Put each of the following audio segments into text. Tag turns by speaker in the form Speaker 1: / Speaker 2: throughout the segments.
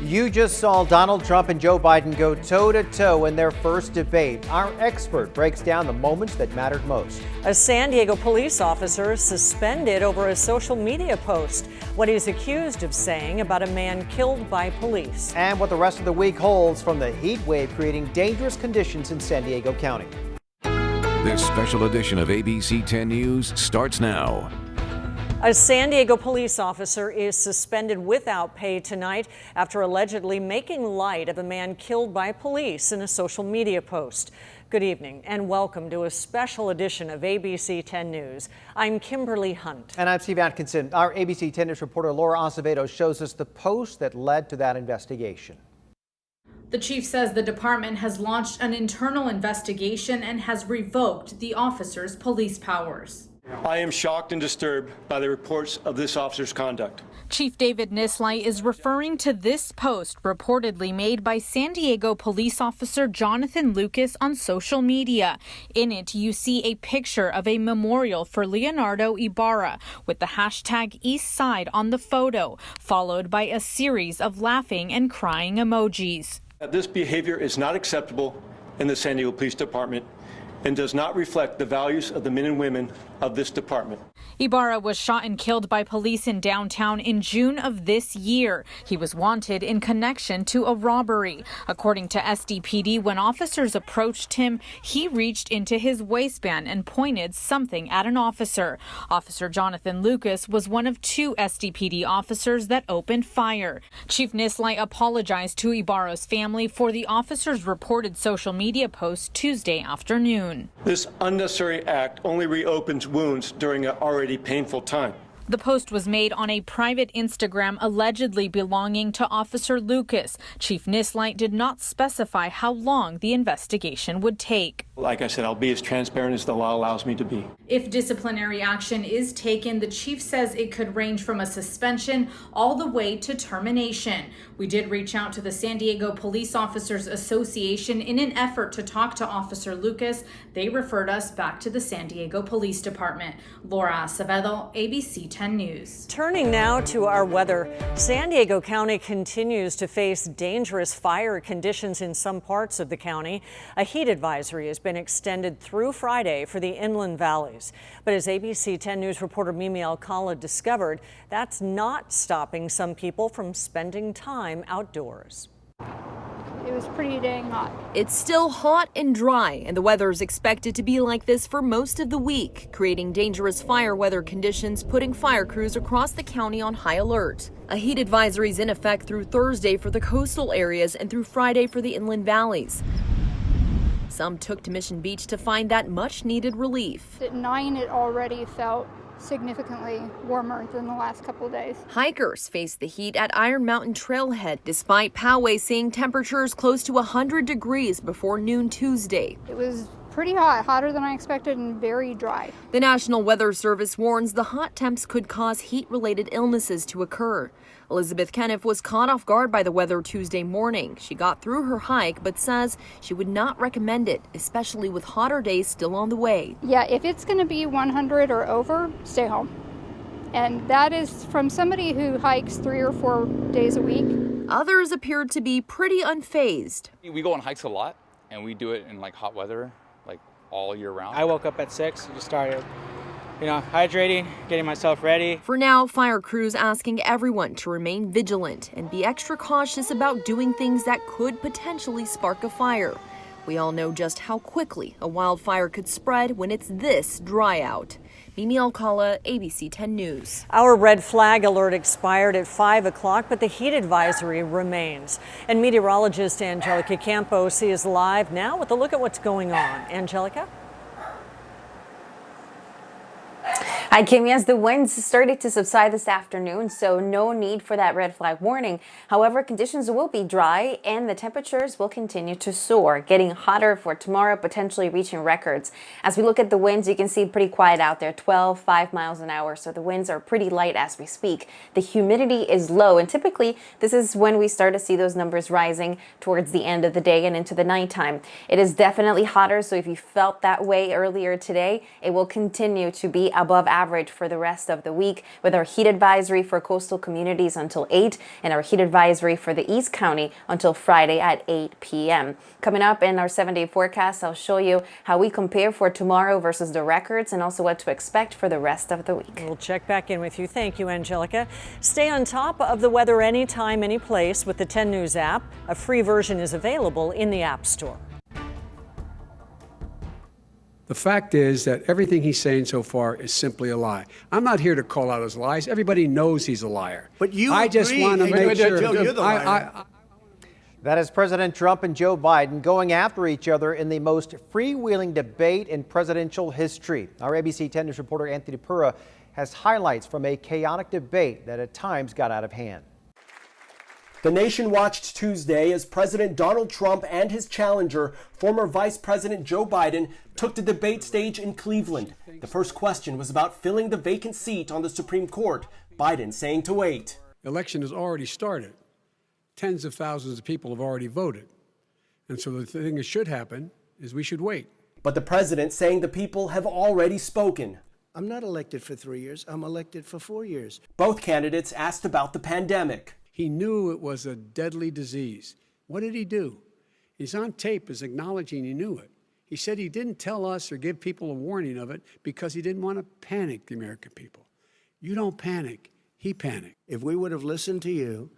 Speaker 1: You just saw Donald Trump and Joe Biden go toe-to-toe in their first debate. Our expert breaks down the moments that mattered most.
Speaker 2: A San Diego police officer suspended over a social media post, what he's accused of saying about a man killed by police.
Speaker 1: And what the rest of the week holds from the heat wave creating dangerous conditions in San Diego County.
Speaker 3: This special edition of ABC 10 News starts now.
Speaker 2: A San Diego police officer is suspended without pay tonight after allegedly making light of a man killed by police in a social media post. Good evening and welcome to a special edition of ABC 10 News. I'm Kimberly Hunt.
Speaker 1: And I'm Steve Atkinson. Our ABC 10 News reporter Laura Acevedo shows us the post that led to that investigation.
Speaker 4: The chief says the department has launched an internal investigation and has revoked the officer's police powers.
Speaker 5: I am shocked and disturbed by the reports of this officer's conduct.
Speaker 4: Chief David Nisley is referring to this post reportedly made by San Diego police officer Jonathan Lucas on social media. In it, you see a picture of a memorial for Leonardo Ibarra with the hashtag East Side on the photo, followed by a series of laughing and crying emojis.
Speaker 5: This behavior is not acceptable in the San Diego Police Department and does not reflect the values of the men and women of this department.
Speaker 4: Ibarra was shot and killed by police in downtown in June of this year. He was wanted in connection to a robbery. According to SDPD, when officers approached him, he reached into his waistband and pointed something at an officer. Officer Jonathan Lucas was one of two SDPD officers that opened fire. Chief Nisley apologized to Ibarra's family for the officer's reported social media post Tuesday afternoon.
Speaker 5: This unnecessary act only reopens wounds during an already painful time.
Speaker 4: The post was made on a private Instagram allegedly belonging to Officer Lucas. Chief Nisley did not specify how long the investigation would take.
Speaker 5: Like I said, I'll be as transparent as the law allows me to be.
Speaker 4: If disciplinary action is taken, the chief says it could range from a suspension all the way to termination. We did reach out to the San Diego Police Officers Association in an effort to talk to Officer Lucas. They referred us back to the San Diego Police Department. Laura Acevedo, ABC 10 News.
Speaker 2: Turning now to our weather, San Diego County continues to face dangerous fire conditions in some parts of the county. A heat advisory has been extended through Friday for the inland valleys. But as ABC 10 News reporter Mimi Alcala discovered, that's not stopping some people from spending time outdoors.
Speaker 6: It was pretty dang hot.
Speaker 7: It's still hot and dry, and the weather is expected to be like this for most of the week, creating dangerous fire weather conditions, putting fire crews across the county on high alert. A heat advisory is in effect through Thursday for the coastal areas and through Friday for the inland valleys. Some took to Mission Beach to find that much-needed relief.
Speaker 6: At 9, it already felt significantly warmer than the last couple of days.
Speaker 7: Hikers face the heat at Iron Mountain Trailhead, despite Poway seeing temperatures close to 100 degrees before noon Tuesday.
Speaker 6: It was pretty hot, hotter than I expected and very dry.
Speaker 7: The National Weather Service warns the hot temps could cause heat-related illnesses to occur. Elizabeth Keniff was caught off guard by the weather Tuesday morning. She got through her hike, but says she would not recommend it, especially with hotter days still on the way.
Speaker 6: Yeah, if it's going to be 100 or over, stay home. And that is from somebody who hikes 3 or 4 days a week.
Speaker 7: Others appeared to be pretty unfazed.
Speaker 8: We go on hikes a lot, and we do it in like hot weather, like all year round.
Speaker 9: I woke up at 6 and just started hydrating, getting myself ready.
Speaker 7: For now, fire crews asking everyone to remain vigilant and be extra cautious about doing things that could potentially spark a fire. We all know just how quickly a wildfire could spread when it's this dry out. Mimi Alcala, ABC 10 News.
Speaker 2: Our red flag alert expired at 5 o'clock, but the heat advisory remains. And meteorologist Angelica Campos is live now with a look at what's going on. Angelica?
Speaker 10: Hi, Kim. Yes, the winds started to subside this afternoon, so no need for that red flag warning. However, conditions will be dry and the temperatures will continue to soar, getting hotter for tomorrow, potentially reaching records. As we look at the winds, you can see pretty quiet out there, 5 miles an hour. So the winds are pretty light as we speak. The humidity is low, and typically this is when we start to see those numbers rising towards the end of the day and into the nighttime. It is definitely hotter, so if you felt that way earlier today, it will continue to be above average average for the rest of the week, with our heat advisory for coastal communities until 8 and our heat advisory for the East County until Friday at 8 p.m. Coming up in our 7-day forecast, I'll show you how we compare for tomorrow versus the records and also what to expect for the rest of the week.
Speaker 2: We'll check back in with you. Thank you, Angelica. Stay on top of the weather anytime, any place with the 10 News app. A free version is available in the App Store.
Speaker 11: The fact is that everything he's saying so far is simply a lie. I'm not here to call out his lies. Everybody knows he's a liar.
Speaker 12: But you
Speaker 11: I just want to make sure.
Speaker 12: Joe, you're the liar.
Speaker 1: That is President Trump and Joe Biden going after each other in the most freewheeling debate in presidential history. Our ABC 10 News reporter Anthony Pura has highlights from a chaotic debate that at times got out of hand.
Speaker 13: The nation watched Tuesday as President Donald Trump and his challenger, former Vice President Joe Biden, took the debate stage in Cleveland. The first question was about filling the vacant seat on the Supreme Court, Biden saying to wait.
Speaker 11: The election has already started. Tens of thousands of people have already voted. And so the thing that should happen is we should wait.
Speaker 13: But the president saying the people have already spoken.
Speaker 12: I'm not elected for 3 years. I'm elected for 4 years.
Speaker 13: Both candidates asked about the pandemic.
Speaker 11: He knew it was a deadly disease. What did he do? He's on tape as acknowledging he knew it. He said he didn't tell us or give people a warning of it because he didn't want to panic the American people. You don't panic. He panicked.
Speaker 12: If we would have listened to you,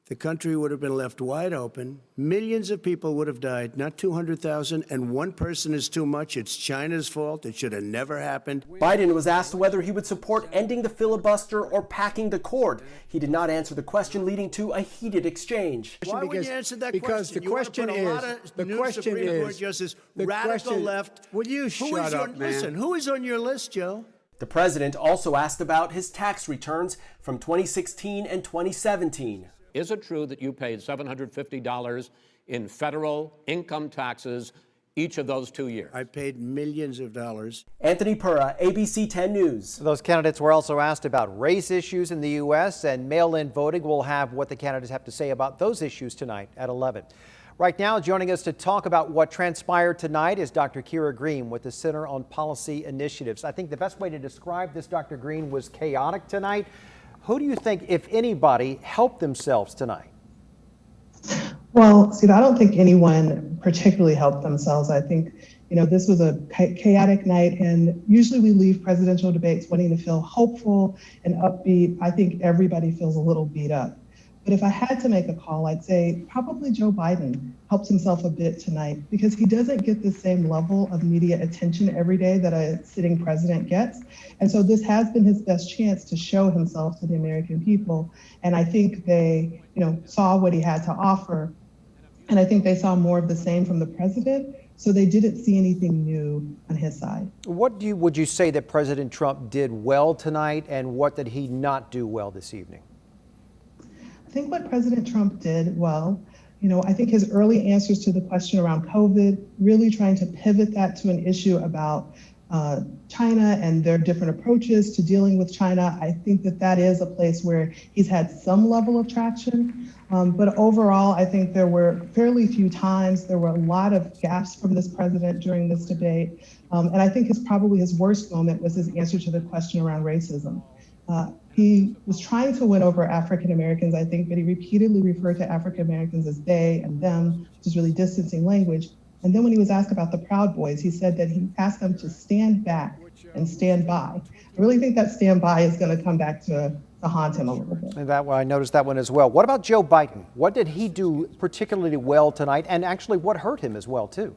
Speaker 12: the country would have been left wide open. Millions of people would have died, not 200,000, and one person is too much. It's China's fault. It should have never happened.
Speaker 13: Biden was asked whether he would support ending the filibuster or packing the court. He did not answer the question, leading to a heated exchange.
Speaker 12: Why would you answer that
Speaker 11: because
Speaker 12: question?
Speaker 11: The question is,
Speaker 12: radical left.
Speaker 11: Will you shut up, man?
Speaker 12: Listen, who is on your list, Joe?
Speaker 13: The president also asked about his tax returns from 2016 and 2017.
Speaker 14: Is it true that you paid $750 in federal income taxes each of those 2 years?
Speaker 12: I paid millions of dollars.
Speaker 13: Anthony Pura, ABC 10 News.
Speaker 1: Those candidates were also asked about race issues in the U.S. and mail-in voting. We'll have what the candidates have to say about those issues tonight at 11. Right now, joining us to talk about what transpired tonight is Dr. Kira Green with the Center on Policy Initiatives. I think the best way to describe this, Dr. Green, was chaotic tonight. Who do you think, if anybody, helped themselves tonight?
Speaker 15: Well, Steve, I don't think anyone particularly helped themselves. I think, this was a chaotic night, and usually we leave presidential debates wanting to feel hopeful and upbeat. I think everybody feels a little beat up. But if I had to make a call, I'd say probably Joe Biden helps himself a bit tonight because he doesn't get the same level of media attention every day that a sitting president gets. And so this has been his best chance to show himself to the American people. And I think they, saw what he had to offer. And I think they saw more of the same from the president. So they didn't see anything new on his side.
Speaker 1: What would you say that President Trump did well tonight, and what did he not do well this evening?
Speaker 15: I think what President Trump did well, I think his early answers to the question around COVID, really trying to pivot that to an issue about China and their different approaches to dealing with China. I think that is a place where he's had some level of traction. But overall, I think there were fairly few times. There were a lot of gaps from this president during this debate. And I think probably his worst moment was his answer to the question around racism. He was trying to win over African Americans, I think, but he repeatedly referred to African Americans as they and them, which is really distancing language. And then when he was asked about the Proud Boys, he said that he asked them to stand back and stand by. I really think that stand by is going to come back to haunt him a little bit.
Speaker 1: And I noticed that one as well. What about Joe Biden? What did he do particularly well tonight, and actually what hurt him as well, too?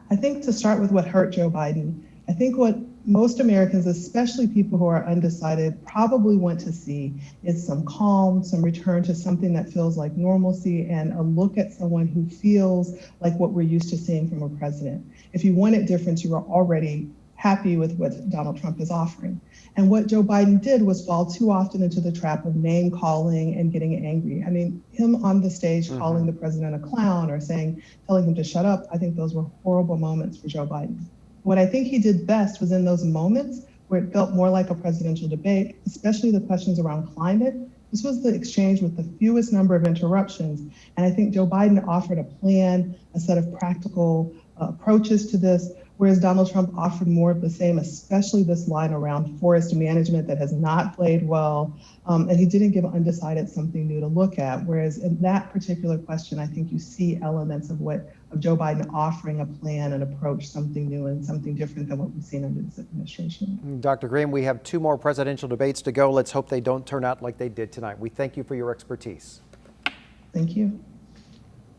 Speaker 15: I think to start with what hurt Joe Biden, I think what most Americans, especially people who are undecided, probably want to see is some calm, some return to something that feels like normalcy, and a look at someone who feels like what we're used to seeing from a president. If you wanted difference, you were already happy with what Donald Trump is offering. And what Joe Biden did was fall too often into the trap of name calling and getting angry. I mean, him on the stage calling the president a clown or telling him to shut up, I think those were horrible moments for Joe Biden. What I think he did best was in those moments where it felt more like a presidential debate, especially the questions around climate. This was the exchange with the fewest number of interruptions. And I think Joe Biden offered a plan, a set of practical approaches to this, whereas Donald Trump offered more of the same, especially this line around forest management that has not played well. And he didn't give undecided something new to look at. Whereas in that particular question, I think you see elements of Joe Biden offering a plan and approach, something new and something different than what we've seen under this administration.
Speaker 1: Dr. Graham, we have 2 more presidential debates to go. Let's hope they don't turn out like they did tonight. We thank you for your expertise.
Speaker 15: Thank you.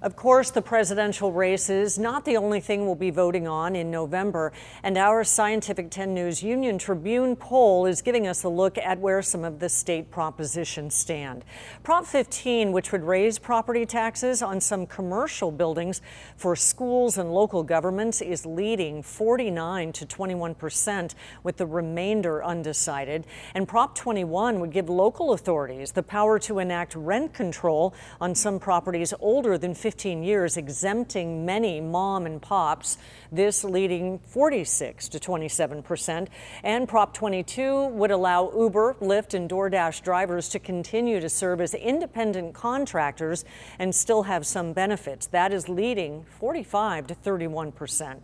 Speaker 2: Of course, the presidential race is not the only thing we'll be voting on in November, and our Scientific 10 News Union Tribune poll is giving us a look at where some of the state propositions stand. Prop 15, which would raise property taxes on some commercial buildings for schools and local governments, is leading 49 to 21%, with the remainder undecided. And Prop 21 would give local authorities the power to enact rent control on some properties older than 15 years, exempting many mom and pops, this leading 46 to 27%. And Prop 22 would allow Uber, Lyft, and DoorDash drivers to continue to serve as independent contractors and still have some benefits. That is leading 45 to 31%.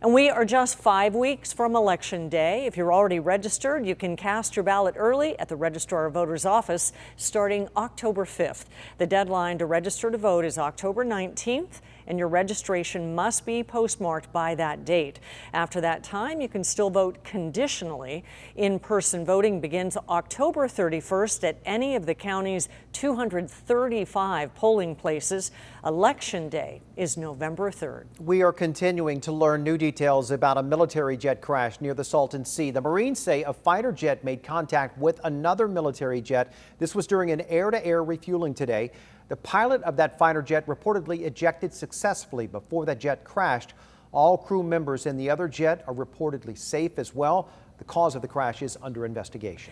Speaker 2: And we are just 5 weeks from Election Day. If you're already registered, you can cast your ballot early at the Registrar of Voters office starting October 5th. The deadline to register to vote is October 19th, and your registration must be postmarked by that date. After that time, you can still vote conditionally. In-person voting begins October 31st at any of the county's 235 polling places. Election Day is November 3rd.
Speaker 1: We are continuing to learn new details about a military jet crash near the Salton Sea. The Marines say a fighter jet made contact with another military jet. This was during an air-to-air refueling today. The pilot of that fighter jet reportedly ejected successfully before that jet crashed. All crew members in the other jet are reportedly safe as well. The cause of the crash is under investigation.